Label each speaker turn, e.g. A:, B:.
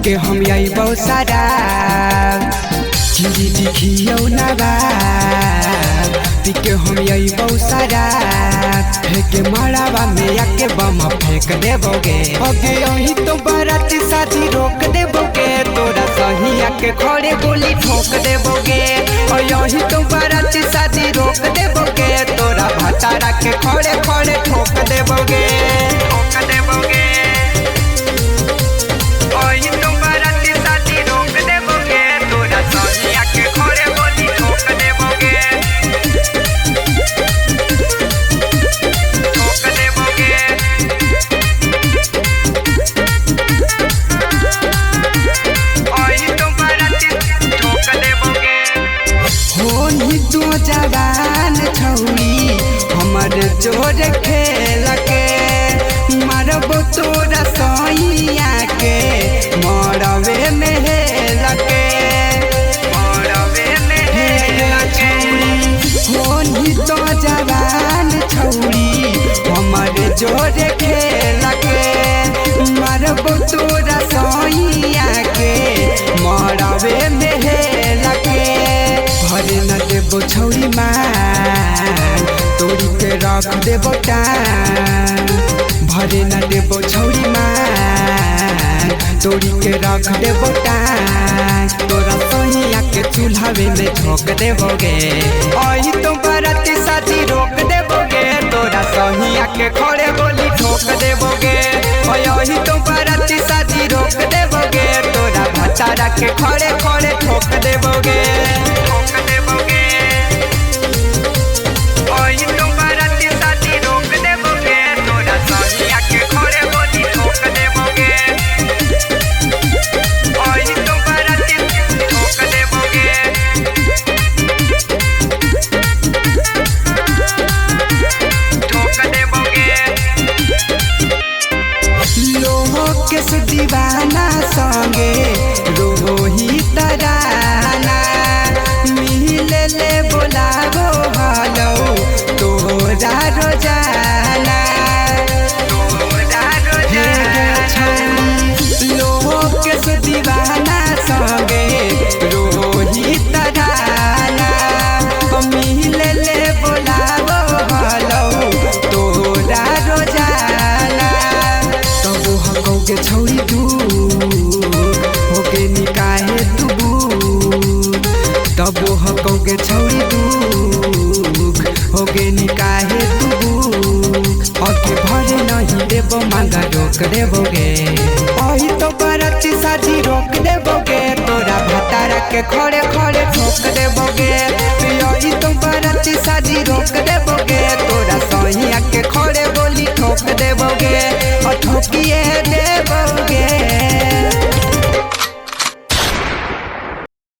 A: के हम यही बहुत सारा चिड़ी दिखियो ना बा के हम यही बहुत सारा फेंक मारावा में आके बम फेंक देबोगे ओगे यही तो बारात शादी रोक देबोगे तोरा सही आके खड़े गोली ठोक देबोगे और यही तो बारात शादी रोक देबोगे तोरा भतारा के खड़े खड़े ठोक देबोगे जवान छौरी हमर जोर खेल के मारबो तोरा सैया के मरवे में हेल के होनी तो जवान छौरी हमर जोर खेल के मारबो तोरा सैया के मरवे में हेल के भरे न देबो छौरी मान तोड़ी के रख देबो टान भरे न देबो छौरी मान तोड़ी के रख देबो टान तोरा सहिया के चूल्हावे में झोंक देबोगे ओही तो बारात शादी रोक देबोगे तोरा सहिया के खड़े गोली ठोक देबोगे ओही तो बारात शादी रोक देबोगे तोरा भतारा के खड़े खड़े ठोक देबोगे दीवाना संगे रोही तराना मिले ले बोलाबो हलो तोरा रोजाना लोग के दीवाना संगे रोही तराना मिले ले बोलाबो हलो तोरा रोजाना तब हकोगे छौरी होके निकाहे दुबू तब हकोगे छौरी दूख होगे निकाहे दुबू आगे भरे नहीं देबो मांगा रोक देबोगे ओही तो बारात शादी रोक देबोगे तोरा भतारा के खड़े खड़े ठोक देबोगे ओही तो बारात शादी रोक देबोगे तोरा सहिया के खड़े गोली ठोक देबोगे और ठोकिए देबोगे